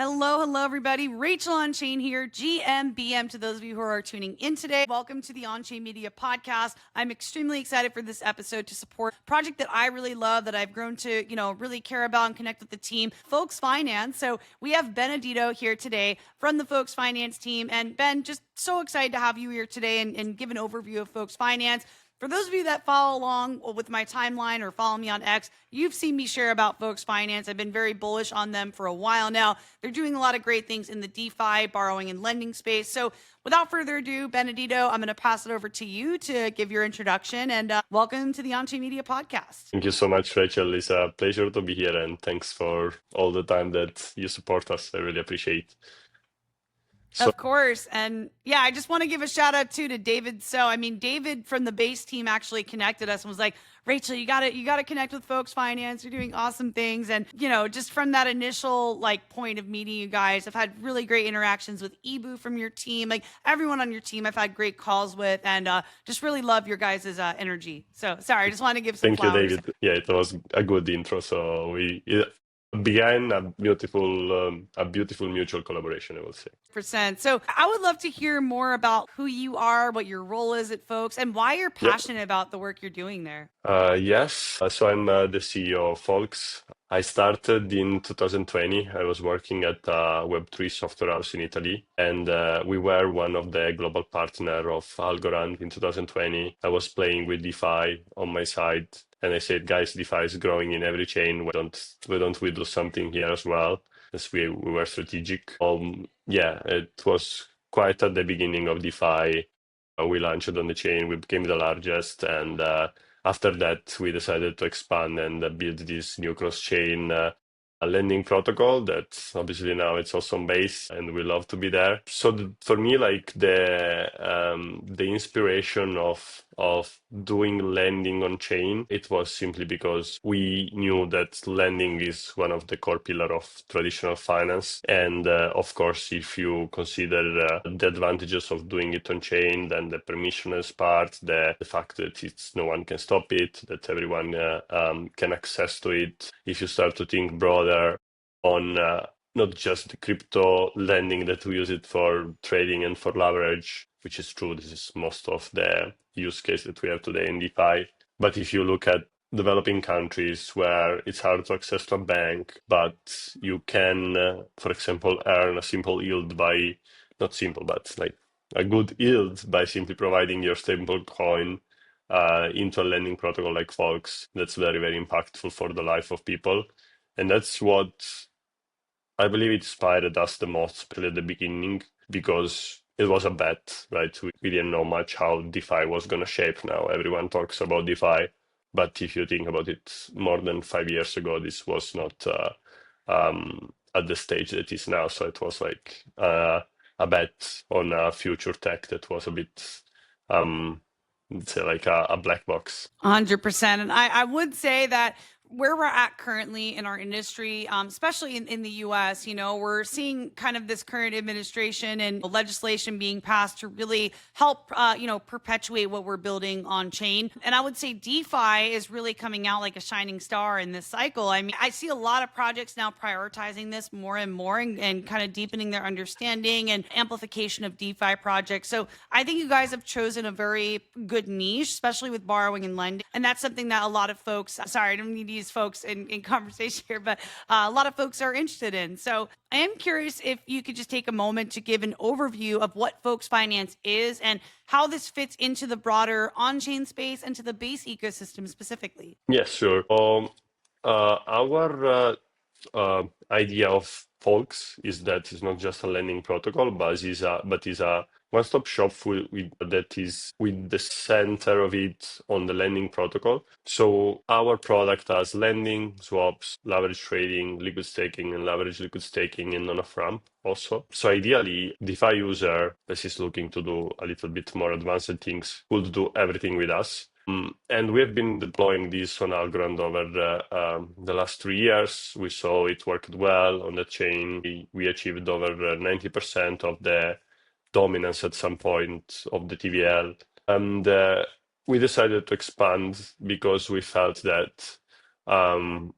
Hello, everybody. Rachel Onchain here, GMBM to those of you who are tuning in today. Welcome to the Onchain Media Podcast. I'm extremely excited for this episode to support a project that I really love, that I've grown to, really care about and connect with the team, Folks Finance. So we have Benedetto here today from the Folks Finance team. And Ben, just so excited to have you here today and give an overview of Folks Finance. For those of you that follow along with my timeline or follow me on X, you've seen me share about Folks Finance. I've been very bullish on them for a while now. They're doing a lot of great things in the DeFi, borrowing and lending space. So without further ado, Benedetto, I'm going to pass it over to you to give your introduction and welcome to the Onchain Media Podcast. Thank you so much, Rachel. It's a pleasure to be here, and thanks for all the time that you support us. I really appreciate. Of course. And yeah, I just want to give a shout out too to David. So, I mean, David from the base team actually connected us and was like, Rachel, you got to connect with Folks Finance. You're doing awesome things. And, just from that initial point of meeting you guys, I've had really great interactions with Ibu from your team. Like everyone on your team, I've had great calls with, and just really love your guys' energy. So sorry, I just want to give some flowers. Thank you, David. Yeah, it was a good intro. So we began a beautiful mutual collaboration, I will say. So I would love to hear more about who you are, what your role is at Folks, and why you're passionate about the work you're doing there. Yes. So I'm the CEO of Folks. I started in 2020. I was working at a Web3 software house in Italy, and we were one of the global partner of Algorand in 2020. I was playing with DeFi on my side, and I said, guys, DeFi is growing in every chain. Why don't we do something here as well? As we were strategic. It was quite at the beginning of DeFi. We launched on the chain. We became the largest, and after that, we decided to expand and build this new Crosschain lending protocol that obviously now it's also on base, and we love to be there. So for me, the inspiration of doing lending on chain, it was simply because we knew that lending is one of the core pillar of traditional finance. And of course, if you consider the advantages of doing it on chain, then the permissionless part, the fact that no one can stop it, that everyone can access to it. If you start to think broader on not just the crypto lending that we use it for trading and for leverage, which is true, this is most of the use case that we have today in DeFi. But if you look at developing countries where it's hard to access to a bank, but you can, for example, earn a simple yield not simple, but like a good yield by simply providing your stable coin into a lending protocol like Folks, that's very, very impactful for the life of people. And that's what I believe inspired us the most, especially at the beginning, because it was a bet, right? We didn't know much how DeFi was going to shape now. Everyone talks about DeFi, but if you think about it, more than 5 years ago, this was not at the stage that it is now. So it was like a bet on a future tech that was a bit, let's say, like a black box. 100%. And I would say that where we're at currently in our industry, especially in the US, we're seeing kind of this current administration and legislation being passed to really help, perpetuate what we're building on chain. And I would say DeFi is really coming out like a shining star in this cycle. I mean, I see a lot of projects now prioritizing this more and more and kind of deepening their understanding and amplification of DeFi projects. So I think you guys have chosen a very good niche, especially with borrowing and lending. And that's something that a lot of folks, sorry, I don't need to folks in conversation here, but a lot of folks are interested in. So I am curious if you could just take a moment to give an overview of what Folks Finance is and how this fits into the broader on-chain space and to the base ecosystem specifically. Yes, sure. Our idea of Folks is that it's not just a lending protocol, but is a one-stop shop that is with the center of it on the lending protocol. So our product has lending, swaps, leverage trading, liquid staking, and leverage liquid staking and on-ramp also. So ideally, DeFi user that is looking to do a little bit more advanced things could do everything with us. And we have been deploying this on Algorand over the last 3 years. We saw it worked well on the chain. We achieved over 90% of the dominance at some point of the TVL. And we decided to expand because we felt that the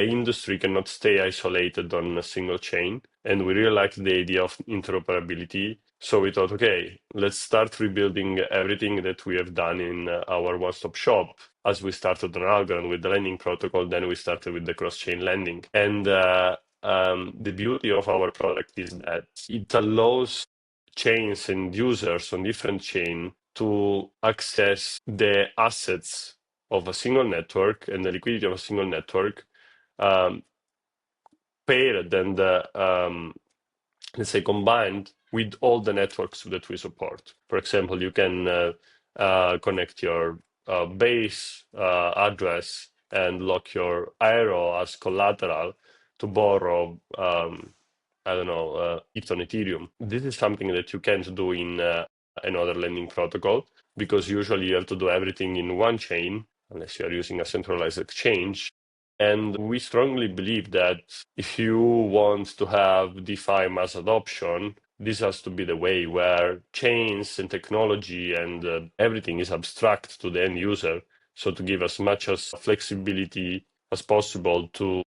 industry cannot stay isolated on a single chain, and we really liked the idea of interoperability. So we thought, okay, let's start rebuilding everything that we have done in our one-stop shop. As we started on Algorand with the lending protocol, then we started with the cross-chain lending. And the beauty of our product is that it allows chains and users on different chain to access the assets of a single network and the liquidity of a single network, um, paired and let's say combined with all the networks that we support. For example, you can connect your base address and lock your IRO as collateral to borrow, I don't know, ETH on Ethereum. This is something that you can't do in another lending protocol, because usually you have to do everything in one chain unless you are using a centralized exchange. And we strongly believe that if you want to have DeFi mass adoption, this has to be the way where chains and technology and everything is abstract to the end user. So to give as much as flexibility as possible to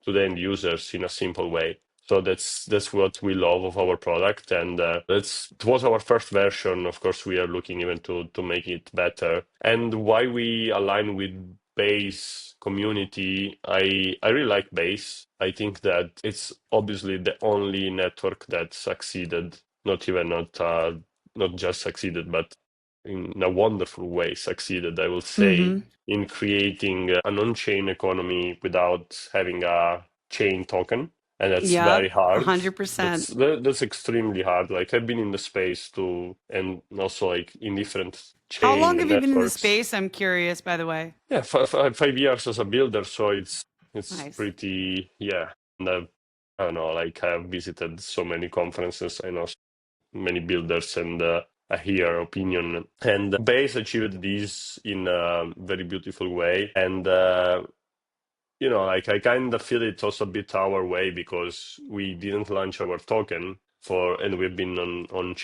the end users in a simple way. So that's what we love of our product, and it was our first version. Of course, we are looking even to make it better. And why we align with Base community, I really like Base. I think that it's obviously the only network that succeeded, not just succeeded, but in a wonderful way succeeded, I will say, Mm-hmm. in creating an on-chain economy without having a chain token. And that's very Yep, hard. 100%. That's extremely hard. Like I've been in the space too, and also like in different How long chain have you been in the networks. space? I'm curious, by the way. Yeah, 5 years as a builder, so it's Nice. pretty, yeah. And I don't know, like I've visited so many conferences. I know many builders, and I hear opinion. And Base achieved this in a very beautiful way. And like I kind of feel it's also a bit our way, because we didn't launch our token and we've been on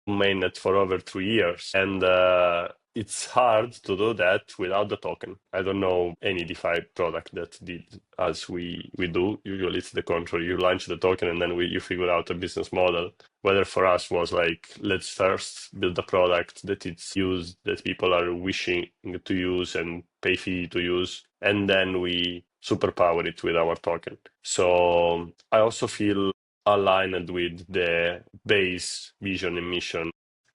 mainnet for over 3 years, and it's hard to do that without the token. I don't know any DeFi product that did as we do. Usually it's the contrary. You launch the token and then you figure out a business model. Whether for us was like, let's first build a product that it's used, that people are wishing to use and pay fee to use, and then we superpower it with our token. So I also feel aligned with the Base vision and mission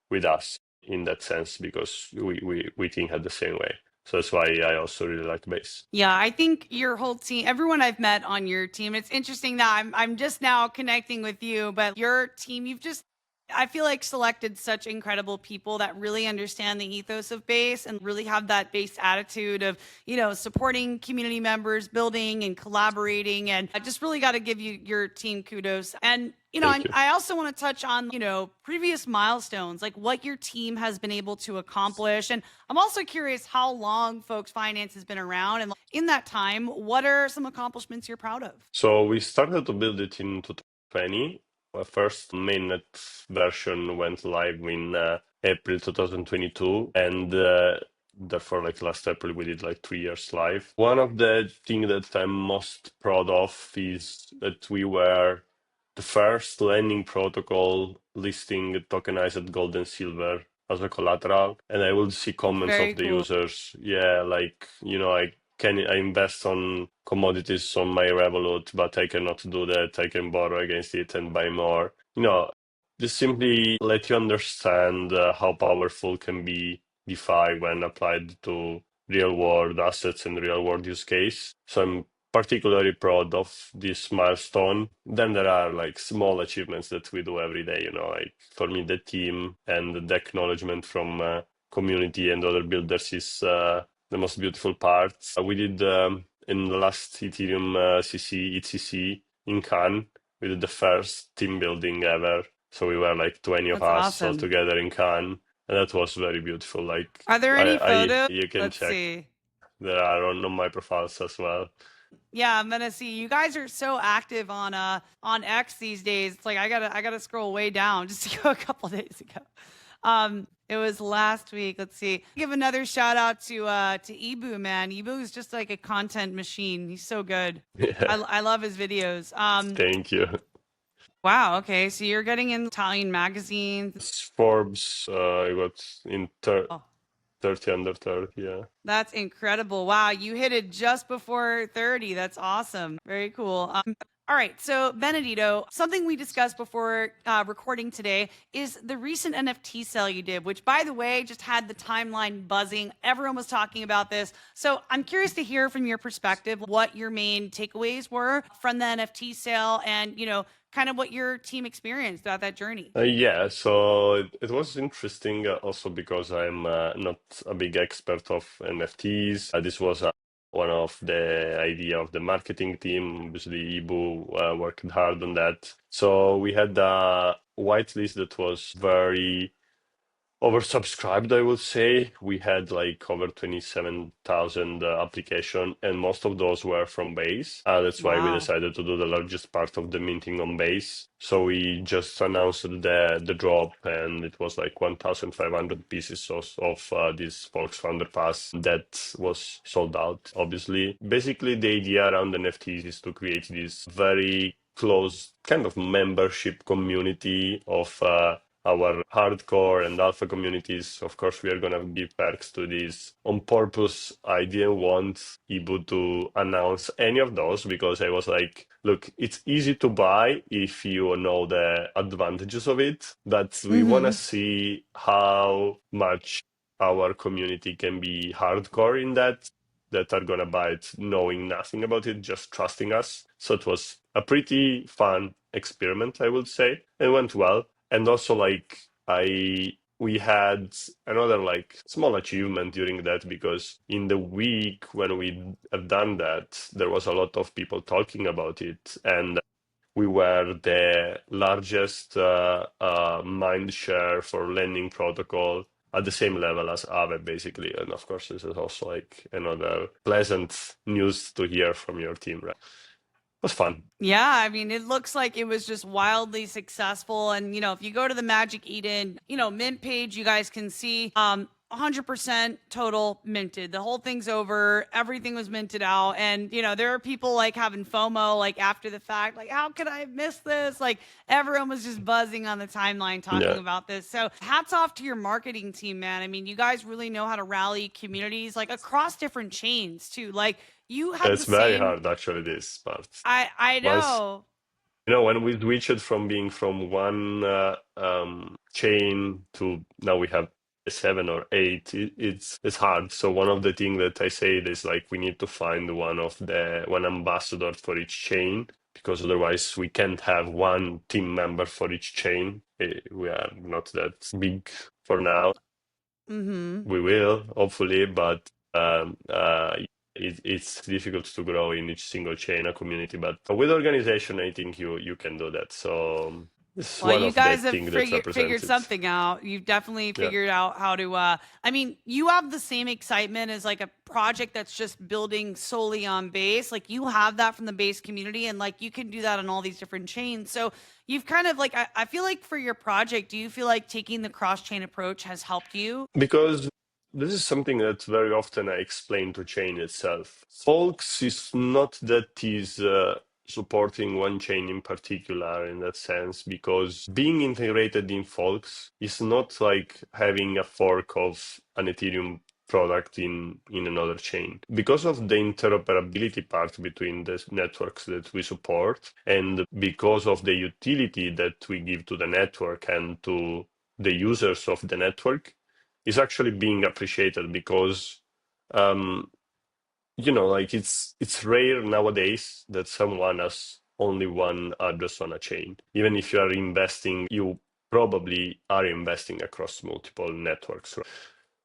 with us in that sense, because we think at the same way. So that's why I also really like Base. Yeah, I think your whole team, everyone I've met on your team, it's interesting that I'm just now connecting with you, but your team, I feel like selected such incredible people that really understand the ethos of Base and really have that Base attitude of, supporting community members, building and collaborating. And I just really got to give your team kudos. And, Thank you. I also want to touch on, previous milestones, like what your team has been able to accomplish. And I'm also curious how long Folks Finance has been around. And in that time, what are some accomplishments you're proud of? So we started to build it in 2020. Our first mainnet version went live in April 2022, and therefore, like last April, we did like 3 years live. One of the things that I'm most proud of is that we were the first lending protocol listing tokenized gold and silver as a collateral. And I will see comments Very of the cool. users. Yeah, like, I invest on commodities on my Revolut, but I cannot do that. I can borrow against it and buy more. Just simply let you understand how powerful can be DeFi when applied to real world assets and real world use case. So I'm particularly proud of this milestone. Then there are like small achievements that we do every day, like for me, the team and the acknowledgement from community and other builders is the most beautiful part. We did in the last Ethereum ETCC in Cannes, we did the first team building ever. So we were like 20 of That's us all awesome. together in Cannes, and that was very beautiful. Like Are there any photos? you can Let's check. see. There are on my profiles as well. Yeah, I'm gonna see. You guys are so active on X these days. It's like I gotta scroll way down just to go a couple days ago. It was last week. Let's see. Give another shout out to Ibu, man. Ibu is just like a content machine. He's so good. Yeah, I love his videos. thank you. Wow. Okay, so you're getting in Italian magazines. It's Forbes, I got in Oh, 30 under 30, yeah. that's incredible. Wow, you hit it just before 30. That's awesome. Very cool. All right, so Benedetto, something we discussed before recording today is the recent NFT sale you did, which, by the way, just had the timeline buzzing. Everyone was talking about this. So I'm curious to hear from your perspective what your main takeaways were from the NFT sale and, kind of what your team experienced throughout that journey. Yeah, so it was interesting also because I'm not a big expert of NFTs. This was one of the idea of the marketing team. Obviously, Ibu worked hard on that. So we had a whitelist that was very oversubscribed, I would say. We had like over 27,000 application, and most of those were from Base. That's why we Wow. decided to do the largest part of the minting on Base. So we just announced the drop, and it was like 1,500 pieces of this Volkswagen Pass that was sold out, obviously. Basically, the idea around NFTs is to create this very close kind of membership community of our hardcore and alpha communities. Of course, we are going to give perks to these. On purpose, I didn't want Ibu to announce any of those because I was like, look, it's easy to buy if you know the advantages of it, but we want to Mm-hmm. see how much our community can be hardcore in that are going to buy it knowing nothing about it, just trusting us. So it was a pretty fun experiment, I would say. It went well. And also like we had another like small achievement during that because in the week when we have done that, there was a lot of people talking about it, and we were the largest mind share for lending protocol at the same level as Aave, basically. And of course, this is also like another pleasant news to hear from your team, right? It was fun. Yeah, I mean, it looks like it was just wildly successful. And, if you go to the Magic Eden, mint page, you guys can see 100% total minted. The whole thing's over. Everything was minted out. And, there are people like having FOMO, like after the fact, like, how could I have missed this? Like, everyone was just buzzing on the timeline talking Yeah, about this. So, hats off to your marketing team, man. I mean, you guys really know how to rally communities like across different chains, too. Like, you had the it's very same. hard actually, this part. I Once know. when we switched from being from one chain to now we have seven or eight, it's hard. So one of the things that I say is like we need to find one ambassador for each chain because otherwise we can't have one team member for each chain. We are not that big for now. Mm-hmm. We will hopefully, but it's difficult to grow in each single chain a community. But with organization, I think you can do that. So it's Well, one you of the guys have things that figured represents it. something out. You've definitely Yeah, figured out how to. I mean, you have the same excitement as like a project that's just building solely on base. Like you have that from the base community, and like you can do that on all these different chains. So you've kind of like. I feel like for your project, do you feel like taking the cross chain approach has helped you? because this is something that very often I explain to chain itself. Folks is not that is supporting one chain in particular in that sense, because being integrated in Folks is not like having a fork of an Ethereum product in another chain. Because of the interoperability part between the networks that we support, and because of the utility that we give to the network and to the users of the network, is actually being appreciated because um like it's rare nowadays that someone has only one address on a chain. Even if you are investing, you probably are investing across multiple networks, right?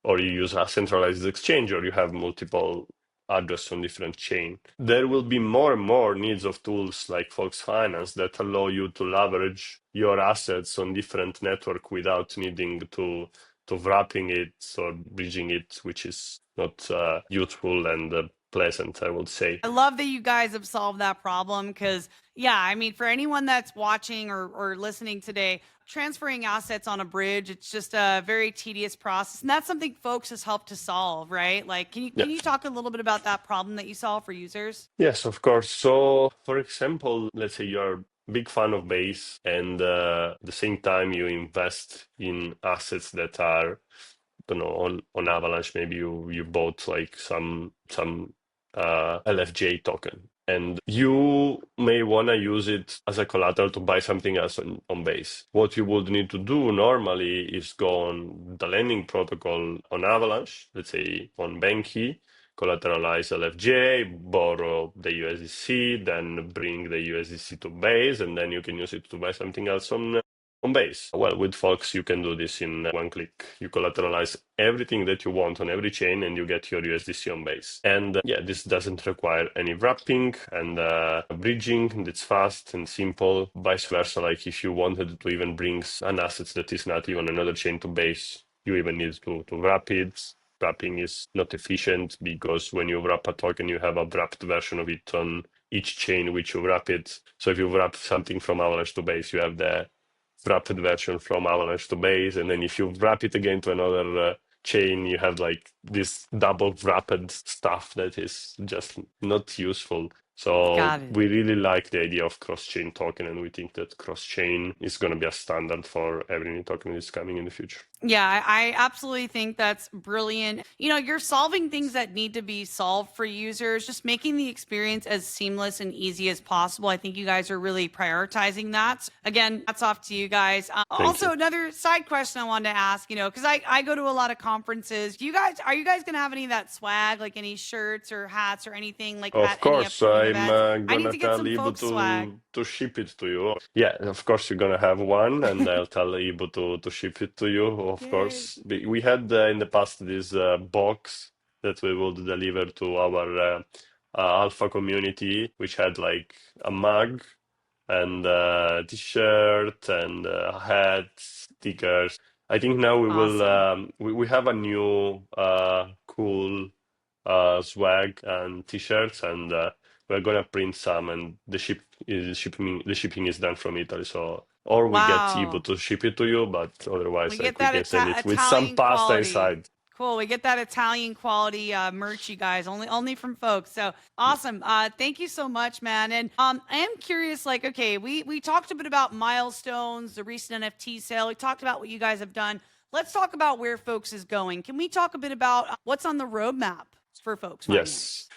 Or you use a centralized exchange, or you have multiple address on different chain. There will be more and more needs of tools like Fox Finance that allow you to leverage your assets on different network without needing to wrapping it or bridging it, which is not useful and pleasant, I would say. I love that you guys have solved that problem because Yeah, I mean, for anyone that's watching or listening today, transferring assets on a bridge, it's just a very tedious process. And that's something folks has helped to solve, right? Like, Yeah. can you talk a little bit about that problem that you solve for users? Yes, of course. So, for example, let's say you're a big fan of base, and at the same time you invest in assets that are, don't know, on Avalanche. Maybe you bought like some LFJ token, and you may want to use it as a collateral to buy something else on base. What you would need to do normally is go on the lending protocol on Avalanche, let's say on Banky, collateralize LFJ, borrow the USDC, then bring the USDC to base, and then you can use it to buy something else on base. Well, with Fox, you can do this in one click. You collateralize everything that you want on every chain, and you get your USDC on base. And yeah, this doesn't require any wrapping and bridging. It's fast and simple. Vice versa, like if you wanted to even bring an asset that is not even another chain to base, you even need to wrap it. Wrapping is not efficient because when you wrap a token, you have a wrapped version of it on each chain which you wrap it. So if you wrap something from Avalanche to base, you have the wrapped version from Avalanche to base, and then if you wrap it again to another chain, you have like this double wrapped stuff that is just not useful. So Got it. we really like the idea of cross-chain token, and we think that cross-chain is going to be a standard for every new token that is coming in the future. Yeah, I absolutely think that's brilliant. You know, you're solving things that need to be solved for users, just making the experience as seamless and easy as possible. I think you guys are really prioritizing that. Again, that's off to you guys. Thank Also, you. another side question I wanted to ask, you know, because I go to a lot of conferences. Are you guys going to have any of that swag, like any shirts or hats or anything like Of at any course, upcoming I'm events? I need gonna to get tell some Ibu folks swag. to ship it to you. Yeah, of course you're gonna have one, and I'll tell Ibu to ship it to you. Of Yay. course, we had in the past this box that we would deliver to our alpha community, which had like a mug and t-shirt and hats, stickers. I think now we will Awesome. we have a new cool swag and t-shirts, and we're gonna print some, and the shipping is done from Italy. So or we get Ivo Wow. to ship it to you, but We otherwise like get we that can send it with some Italian pasta quality. inside. Cool. We get that Italian quality merch, you guys. Only from folks. So awesome. Thank you so much, man. And I am curious. Like, okay, we talked a bit about milestones, the recent NFT sale. We talked about what you guys have done. Let's talk about where folks is going. Can we talk a bit about what's on the roadmap for folks finance? Yes.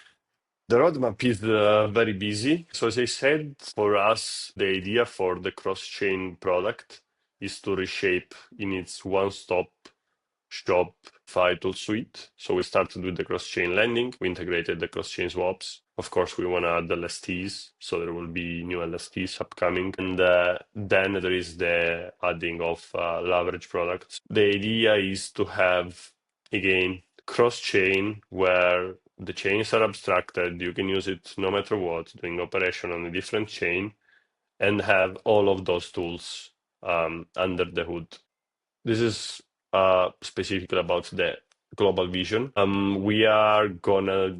The roadmap is very busy. So as I said, for us, the idea for the cross-chain product is to reshape in its one-stop shop FI tool suite. So we started with the cross-chain lending. We integrated the cross-chain swaps. Of course, we want to add LSTs, so there will be new LSTs upcoming. And then there is the adding of leverage products. The idea is to have, again, cross-chain where the chains are abstracted. You can use it no matter what, doing operation on a different chain, and have all of those tools under the hood. This is specifically about the global vision. We are gonna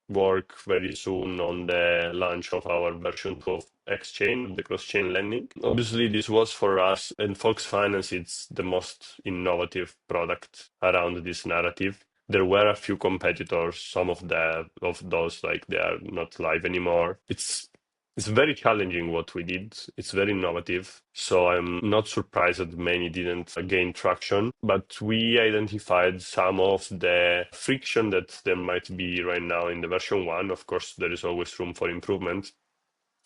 work very soon on the launch of our version 2 of Exchange, the cross-chain lending. Obviously, this was for us and Fox Finance, it's the most innovative product around this narrative. There were a few competitors, some of those like they are not live anymore. It's very challenging what we did. It's very innovative. So I'm not surprised that many didn't gain traction. But we identified some of the friction that there might be right now in the version 1. Of course, there is always room for improvement.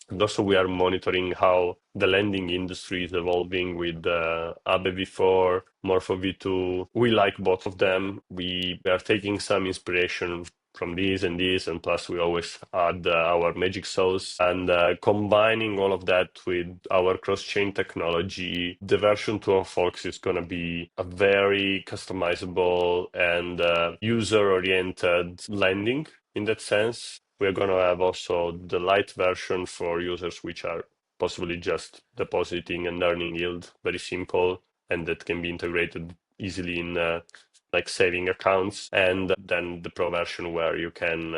And also, we are monitoring how the lending industry is evolving with Aave v4, Morpho v2. We like both of them. We are taking some inspiration from these and these, and plus we always add our magic sauce. And combining all of that with our cross-chain technology, the version 2 of Fox is going to be a very customizable and user-oriented lending in that sense. We're going to have also the light version for users which are possibly just depositing and earning yield, very simple, and that can be integrated easily in like saving accounts. And then the pro version where you can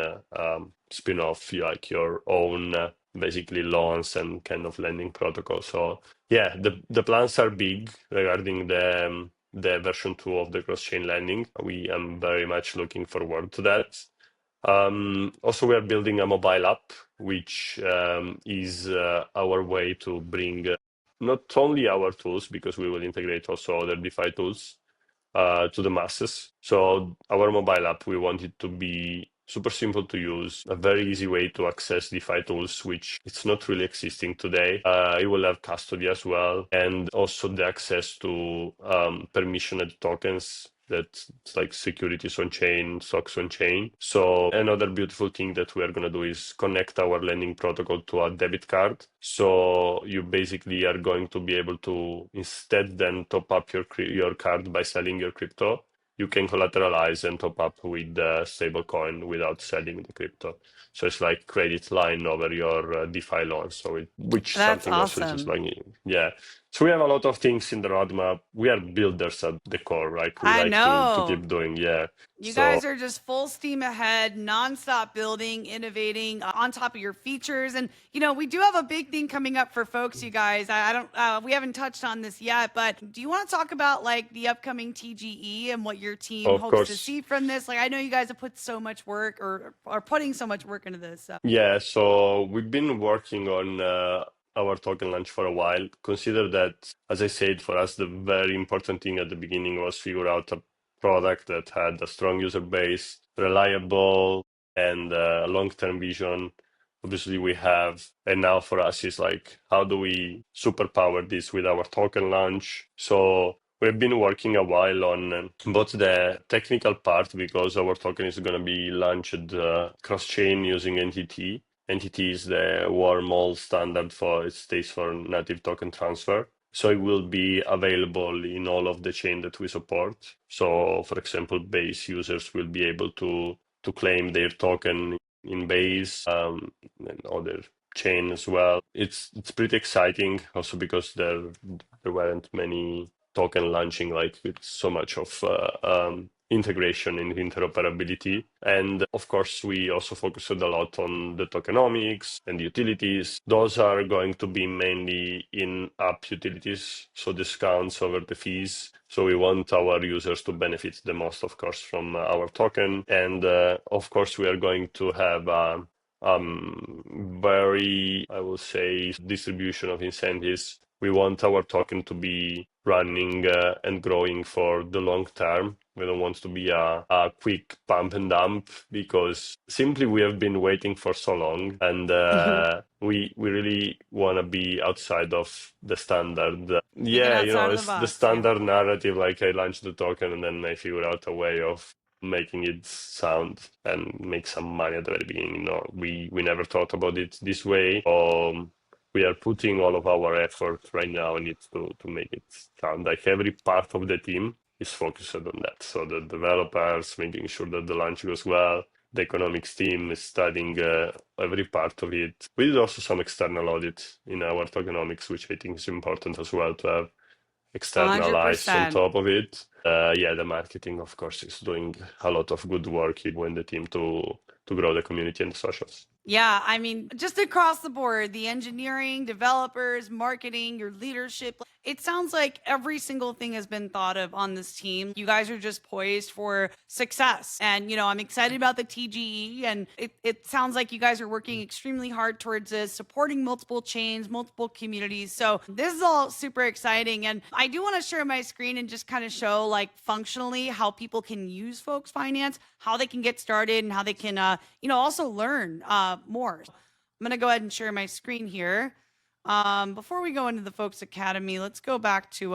spin off like your own basically loans and kind of lending protocol. So yeah, the plans are big regarding the version 2 of the cross-chain lending. We am very much looking forward to that. Also, we are building a mobile app, which is our way to bring not only our tools, because we will integrate also other DeFi tools, to the masses. So our mobile app, we want it to be super simple to use, a very easy way to access DeFi tools, which it's not really existing today. It will have custody as well, and also the access to permissioned tokens. That's like securities on chain, stocks on chain. So another beautiful thing that we are going to do is connect our lending protocol to a debit card. So you basically are going to be able to instead then top up your card by selling your crypto. You can collateralize and top up with the stable coin without selling the crypto. So it's like credit line over your DeFi loan. So which That's something also is awesome. like, yeah. So we have a lot of things in the roadmap. We are builders at the core, right? We I like to know. keep doing, yeah. You So guys are just full steam ahead, nonstop building, innovating on top of your features. And, we do have a big thing coming up for folks, you guys. I don't, we haven't touched on this yet, but do you want to talk about like the upcoming TGE and what your team of hopes to course, see from this? Like, I know you guys have put so much work or are putting so much work into this. So. yeah. So we've been working on our token launch for a while. Consider that, as I said, for us, the very important thing at the beginning was figure out a product that had a strong user base, reliable, and a long-term vision. Obviously, we have, and now for us is like, how do we superpower this with our token launch? So we've been working a while on both the technical part, because our token is going to be launched cross-chain using NTT. NTT is the wormhole standard for, it stays for native token transfer. So it will be available in all of the chain that we support. So for example, base users will be able to claim their token in base, and other chain as well. It's pretty exciting also because there weren't many token launching like with so much of integration and interoperability. And of course, we also focused a lot on the tokenomics and the utilities. Those are going to be mainly in-app utilities, so discounts over the fees. So we want our users to benefit the most, of course, from our token. And of course, we are going to have very, I will say, distribution of incentives. We want our token to be running and growing for the long term. We don't want to be a quick pump and dump, because simply we have been waiting for so long, and we really want to be outside of the standard. Thinking Yeah, outside of the it's the box. Yeah. standard narrative. Like I launched the token and then I figure out a way of making it sound and make some money at the very beginning. No, we never thought about it this way. We are putting all of our effort right now in it to make it sound like every part of the team is focused on that. So the developers making sure that the launch goes well. The economics team is studying every part of it. We did also some external audit in our tokenomics, which I think is important as well to have external eyes on 100%. top of it. Yeah, the marketing, of course, is doing a lot of good work in the team to grow the community and the socials. Yeah, I mean, just across the board, the engineering, developers, marketing, your leadership. It sounds like every single thing has been thought of on this team. You guys are just poised for success. And, I'm excited about the TGE. And it sounds like you guys are working extremely hard towards this, supporting multiple chains, multiple communities. So this is all super exciting. And I do want to share my screen and just kind of show, like, functionally how people can use Folks Finance, how they can get started, and how they can, also learn more. I'm going to go ahead and share my screen here. Before we go into the Folks Academy, let's go back to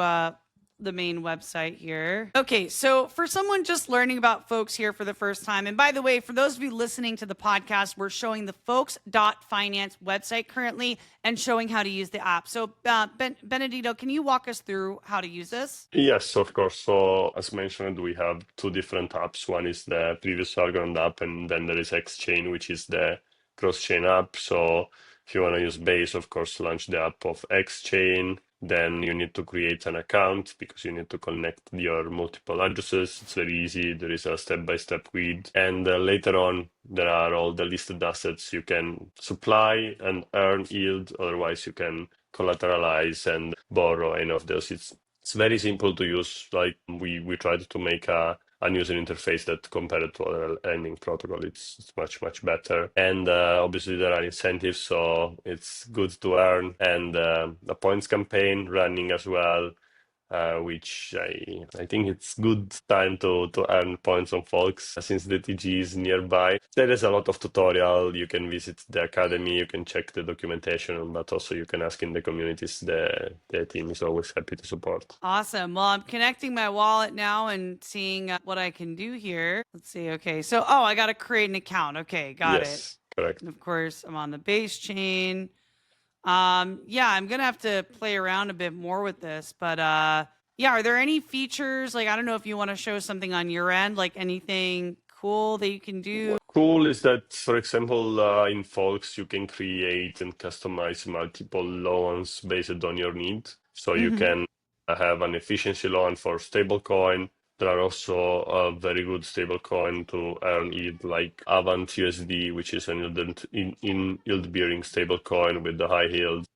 the main website here. Okay, so for someone just learning about Folks here for the first time, and by the way, for those of you listening to the podcast, we're showing the folks.finance website currently and showing how to use the app. So Benedetto, can you walk us through how to use this? Yes, of course. So as mentioned, we have two different apps. One is the previous Algorand app, and then there is Xchain, which is the cross-chain app. So If you want to use Base, of course, launch the app of Xchain. Then you need to create an account because you need to connect your multiple addresses. It's very easy. There is a step-by-step guide. And later on, there are all the listed assets you can supply and earn yield. Otherwise, you can collateralize and borrow any of those. It's very simple to use. Like we tried to make a user interface that compared to other lending protocol, it's much better. And obviously there are incentives, so it's good to earn. And a points campaign running as well, which I think it's good time to earn points on folks since the TG is nearby. There is a lot of tutorial. You can visit the academy, you can check the documentation, but also you can ask in the communities. The team is always happy to support. Awesome. Well, I'm connecting my wallet now and seeing what I can do here. Let's see. Okay. So, I got to create an account. Okay. Got it. Yes, correct. And of course, I'm on the base chain. Yeah, I'm going to have to play around a bit more with this, but, yeah, are there any features? Like, I don't know if you want to show something on your end, like anything cool that you can do. What's cool is that, for example, in Folks, you can create and customize multiple loans based on your need. So you Mhm. can have an efficiency loan for stablecoin. There are also a very good stablecoin to earn yield, like Avant USD, which is an yield-bearing stablecoin with the high yield.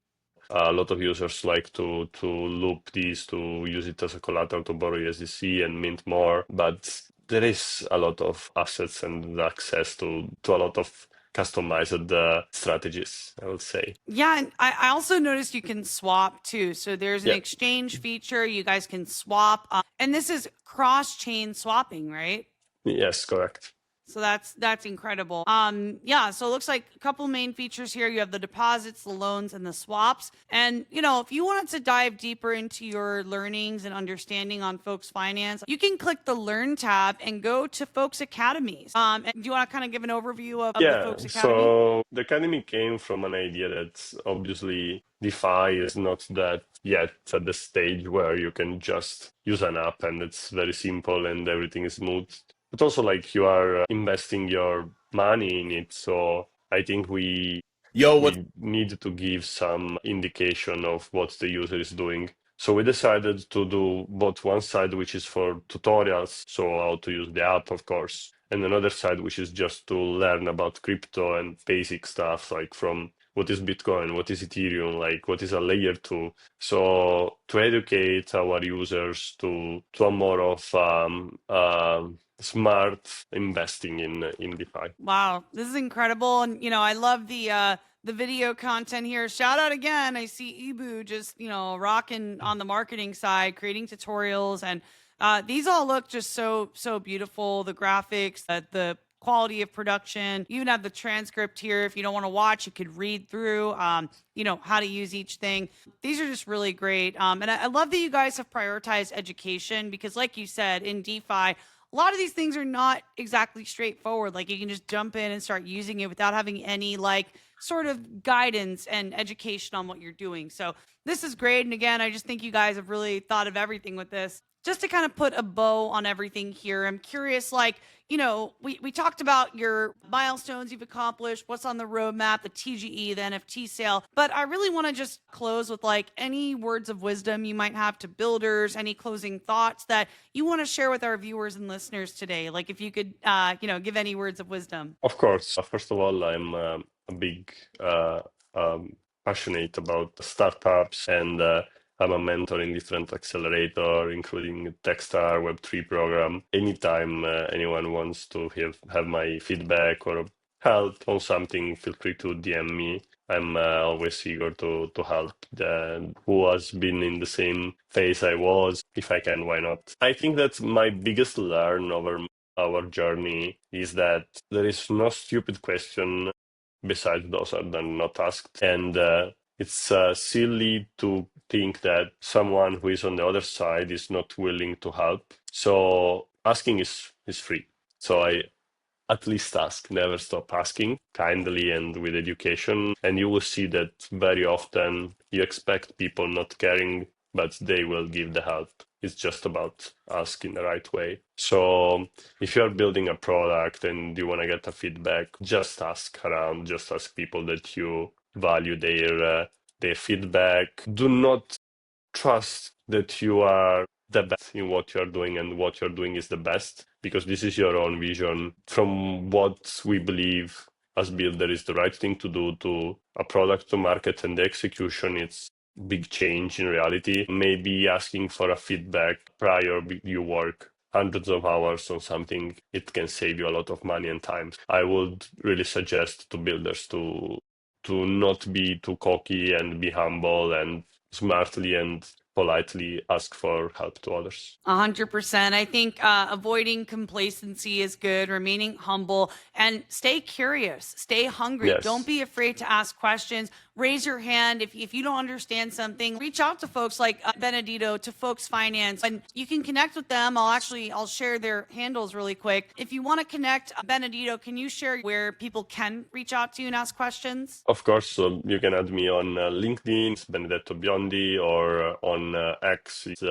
A lot of users like to loop these to use it as a collateral to borrow USDC and mint more. But there is a lot of assets and access to a lot of customized strategies, I would say. Yeah, and I also noticed you can swap too. So there's an Yeah, exchange feature. You guys can swap. And this is cross-chain swapping, right? yes, correct. So that's incredible. Yeah, so it looks like a couple main features here. You have the deposits, the loans, and the swaps. And if you wanted to dive deeper into your learnings and understanding on Folks Finance, you can click the Learn tab and go to Folks Academies. And do you want to kind of give an overview of the Yeah, Folks Academy? so the academy came from an idea that obviously DeFi is not that yet at the stage where you can just use an app and it's very simple and everything is smooth. But also, like, you are investing your money in it. So I think Yo, what's we need to give some indication of what the user is doing. So we decided to do both one side, which is for tutorials, so how to use the app, of course, and another side, which is just to learn about crypto and basic stuff, like from what is Bitcoin, what is Ethereum, like what is a layer two. So to educate our users to a more of smart investing in DeFi. Wow, this is incredible. And I love the video content here. Shout out again. I see Ibu just, rocking on the marketing side, creating tutorials, and these all look just so beautiful. The graphics, the quality of production. You even have the transcript here. If you don't want to watch, you could read through how to use each thing. These are just really great. And I love that you guys have prioritized education because, like you said, in DeFi, a lot of these things are not exactly straightforward. Like you can just jump in and start using it without having any sort of guidance and education on what you're doing. So this is great. And again, I just think you guys have really thought of everything with this. Just to kind of put a bow on everything here, I'm curious, we talked about your milestones you've accomplished, what's on the roadmap, the TGE, the NFT sale, but I really want to just close with any words of wisdom you might have to builders, any closing thoughts that you want to share with our viewers and listeners today. Like if you could, give any words of wisdom. Of course. First of all, I'm a big passionate about startups, and I'm a mentor in different accelerator, including Techstar, Web3 program. Anytime anyone wants to have my feedback or help on something, feel free to DM me. I'm always eager to help who has been in the same phase I was. If I can, why not? I think that my biggest learn over our journey is that there is no stupid question besides those that are not asked. And it's silly to think that someone who is on the other side is not willing to help. So asking is free. So I at least ask, never stop asking kindly and with education. And you will see that very often you expect people not caring, but they will give the help. It's just about asking the right way. So if you're building a product and you want to get a feedback, just ask around, just ask people that you value their feedback. Do not trust that you are the best in what you're doing and what you're doing is the best, because this is your own vision. From what we believe as builder is the right thing to do to a product to market and the execution, it's big change in reality. Maybe asking for a feedback prior you work hundreds of hours on something, it can save you a lot of money and time. I would really suggest to builders to not be too cocky and be humble and smartly and politely ask for help to others. 100%. I think avoiding complacency is good, remaining humble, and stay curious, stay hungry. Don't Yes, be afraid to ask questions. Raise your hand. If you don't understand something, reach out to folks like Benedetto, to Folks Finance, and you can connect with them. I'll share their handles really quick. If you want to connect, Benedetto, can you share where people can reach out to you and ask questions? of course. So you can add me on LinkedIn, it's Benedetto Biondi, or on X, it's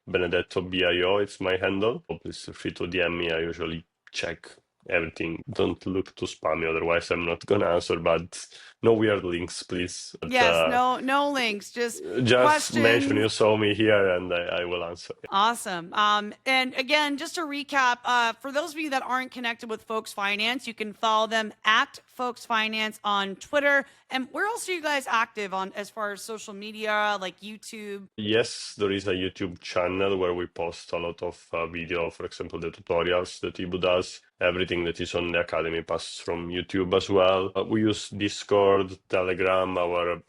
Benedetto BIO, it's my handle. Please feel free to DM me. I usually check everything. Don't look too spammy, otherwise I'm not gonna answer. But no weird links, please. But, Yes, no links, just just mention you questions. saw me here, and I will answer. Awesome. And again, just to recap, for those of you that aren't connected with Folks Finance, you can follow them at Folks Finance on Twitter. And where else are you guys active on as far as social media, like YouTube? Yes, there is a YouTube channel where we post a lot of video, for example, the tutorials that Ibu does. Everything that is on the Academy passes from YouTube as well. We use Discord, Telegram,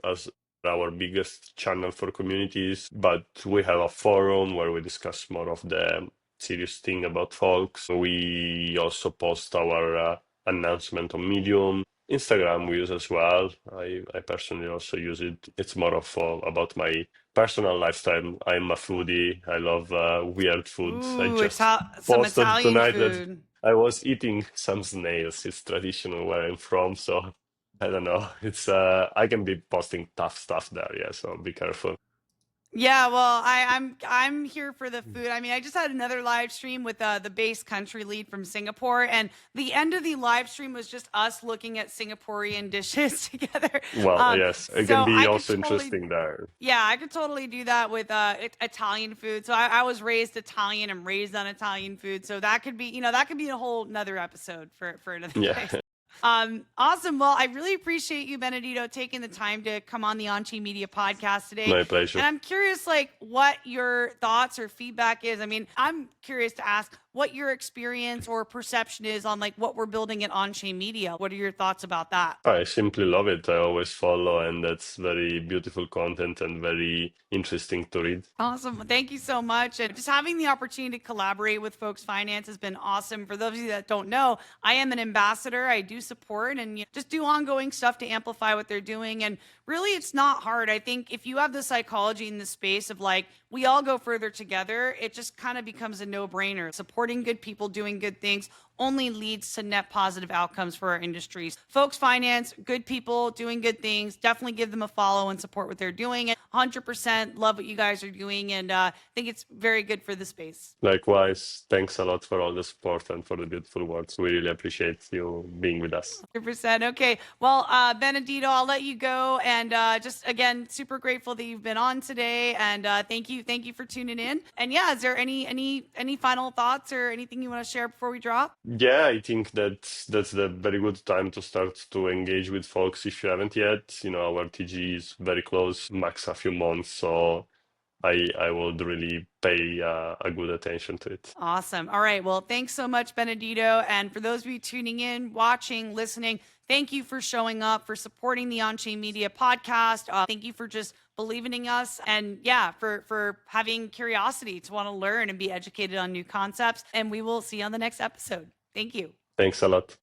as our biggest channel for communities, but we have a forum where we discuss more of the serious thing about folks. We also post our announcement on Medium. Instagram we use as well. I personally also use it. It's more of about my personal lifestyle. I'm a foodie. I love weird food. I Ooh, just some posted Italian tonight that food. I was eating some snails. It's traditional where I'm from, so I don't know. It's I can be posting tough stuff there, yeah, so be careful. Yeah, well, I'm here for the food. I mean, I just had another live stream with the base country lead from Singapore, and the end of the live stream was just us looking at Singaporean dishes together. Well, yes, it can So be I could also totally, interesting there. yeah, I could totally do that with Italian food. So I was raised Italian and raised on Italian food, so that could be, that could be a whole another episode for another Yeah, day. Awesome. Well, I really appreciate you, Benedetto, taking the time to come on the Onchain Media podcast today. my pleasure. And I'm curious, like, what your thoughts or feedback is. I mean, I'm curious to ask what your experience or perception is on like what we're building at Onchain Media. What are your thoughts about that? I simply love it. I always follow, and that's very beautiful content and very interesting to read. Awesome. Well, thank you so much. And just having the opportunity to collaborate with Folks Finance has been awesome. For those of you that don't know, I am an ambassador. I do support and just do ongoing stuff to amplify what they're doing. And really, it's not hard. I think if you have the psychology in the space of like, we all go further together, it just kind of becomes a no-brainer. Supporting good people doing good things only leads to net positive outcomes for our industries. Folks Finance, good people doing good things. Definitely give them a follow and support what they're doing. And 100% love what you guys are doing, and think it's very good for the space. Likewise, thanks a lot for all the support and for the beautiful words. We really appreciate you being with us. 100%. Okay. Well, Benedetto, I'll let you go. And just again, super grateful that you've been on today. And thank you. Thank you for tuning in. And yeah, is there any final thoughts or anything you want to share before we drop? Yeah, I think that that's the very good time to start to engage with folks if you haven't yet. Our TG is very close, max a few months, so I would really pay a good attention to it. Awesome. All right. Well, thanks so much, Benedetto. And for those of you tuning in, watching, listening, thank you for showing up, for supporting the Onchain Media podcast. Thank you for just believing in us. And yeah, for having curiosity to want to learn and be educated on new concepts. And we will see you on the next episode. Thank you. Thanks a lot.